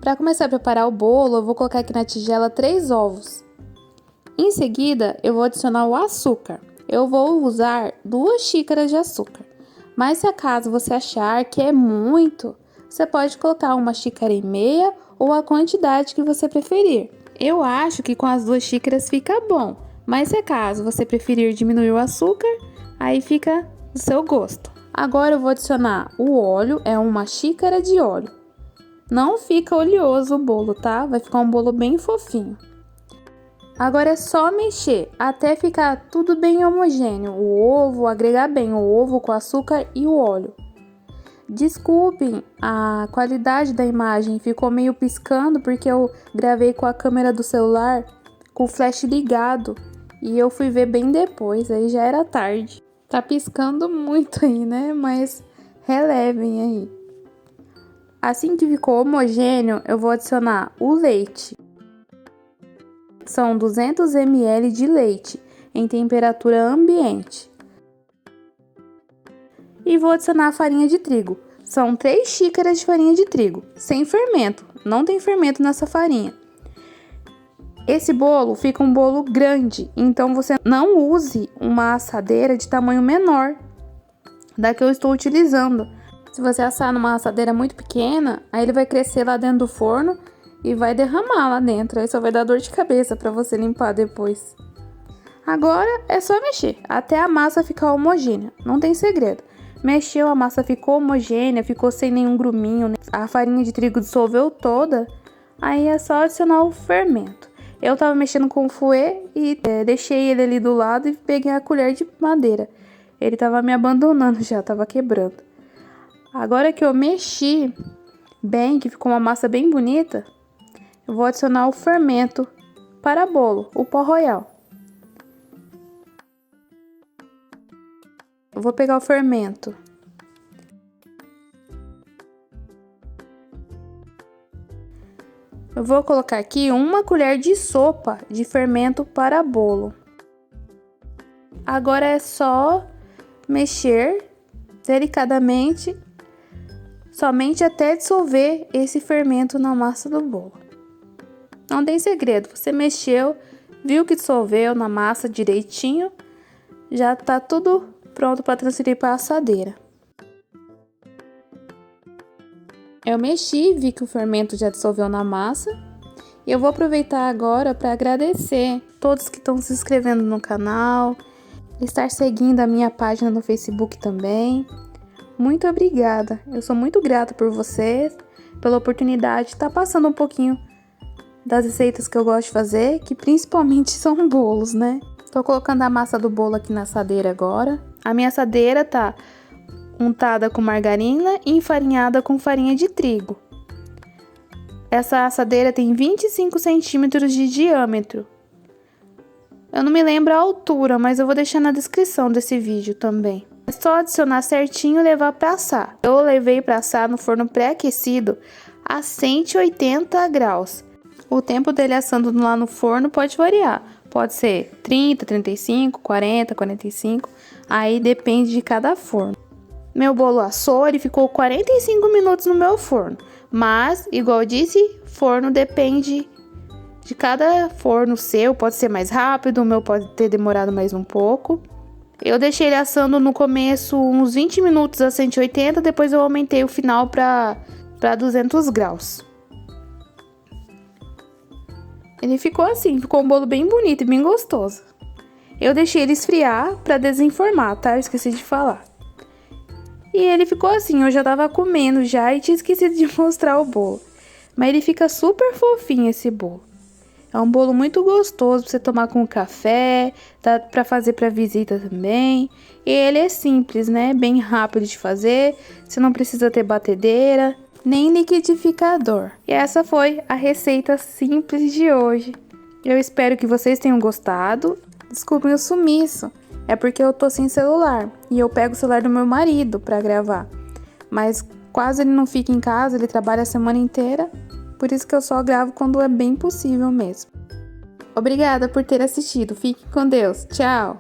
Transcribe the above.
Para começar a preparar o bolo, eu vou colocar aqui na tigela 3 ovos. Em seguida, eu vou adicionar o açúcar. Eu vou usar 2 xícaras de açúcar. Mas se acaso você achar que é muito, você pode colocar 1,5 xícaras ou a quantidade que você preferir. Eu acho que com as 2 xícaras fica bom, mas se acaso você preferir diminuir o açúcar, aí fica do seu gosto. Agora eu vou adicionar o óleo, é 1 xícara de óleo. Não fica oleoso o bolo, tá? Vai ficar um bolo bem fofinho. Agora é só mexer até ficar tudo bem homogêneo. O ovo, agregar bem o ovo com o açúcar e o óleo. Desculpem, a qualidade da imagem ficou meio piscando porque eu gravei com a câmera do celular com o flash ligado e eu fui ver bem depois, aí já era tarde. Tá piscando muito aí, né? Mas relevem aí. Assim que ficou homogêneo, eu vou adicionar o leite. São 200 ml de leite em temperatura ambiente. E vou adicionar a farinha de trigo. São 3 xícaras de farinha de trigo, sem fermento. Não tem fermento nessa farinha. Esse bolo fica um bolo grande, então você não use uma assadeira de tamanho menor da que eu estou utilizando. Se você assar numa assadeira muito pequena, aí ele vai crescer lá dentro do forno e vai derramar lá dentro. Aí só vai dar dor de cabeça para você limpar depois. Agora é só mexer até a massa ficar homogênea. Não tem segredo. Mexeu, a massa ficou homogênea, ficou sem nenhum gruminho, né? A farinha de trigo dissolveu toda. Aí é só adicionar o fermento. Eu tava mexendo com o fouet e deixei ele ali do lado e peguei a colher de madeira. Ele tava me abandonando já, tava quebrando. Agora que eu mexi bem, que ficou uma massa bem bonita, eu vou adicionar o fermento para bolo, o pó royal. Eu vou pegar o fermento. Eu vou colocar aqui 1 colher de sopa de fermento para bolo. Agora é só mexer delicadamente, somente até dissolver esse fermento na massa do bolo. Não tem segredo, você mexeu, viu que dissolveu na massa direitinho, já tá tudo pronto para transferir para a assadeira. Eu mexi, vi que o fermento já dissolveu na massa. E eu vou aproveitar agora para agradecer todos que estão se inscrevendo no canal, estar seguindo a minha página no Facebook também. Muito obrigada, eu sou muito grata por vocês, pela oportunidade de estar passando um pouquinho das receitas que eu gosto de fazer, que principalmente são bolos, né? Tô colocando a massa do bolo aqui na assadeira agora. A minha assadeira tá untada com margarina e enfarinhada com farinha de trigo. Essa assadeira tem 25 centímetros de diâmetro. Eu não me lembro a altura, mas eu vou deixar na descrição desse vídeo também. É só adicionar certinho e levar para assar. Eu levei para assar no forno pré-aquecido a 180 graus. O tempo dele assando lá no forno pode variar. Pode ser 30, 35, 40, 45. Aí depende de cada forno. Meu bolo assou, ele ficou 45 minutos no meu forno. Mas, igual eu disse, forno depende de cada forno seu. Pode ser mais rápido, o meu pode ter demorado mais um pouco. Eu deixei ele assando no começo uns 20 minutos a 180, depois eu aumentei o final para 200 graus. Ele ficou assim, ficou um bolo bem bonito e bem gostoso. Eu deixei ele esfriar para desenformar, tá? Eu esqueci de falar. E ele ficou assim, eu já tava comendo já e tinha esquecido de mostrar o bolo. Mas ele fica super fofinho esse bolo. É um bolo muito gostoso pra você tomar com café, dá pra fazer pra visita também. E ele é simples, né? Bem rápido de fazer, você não precisa ter batedeira, nem liquidificador. E essa foi a receita simples de hoje. Eu espero que vocês tenham gostado. Desculpem o sumiço, é porque eu tô sem celular e eu pego o celular do meu marido pra gravar. Mas quase ele não fica em casa, ele trabalha a semana inteira. Por isso que eu só gravo quando é bem possível mesmo. Obrigada por ter assistido. Fique com Deus. Tchau!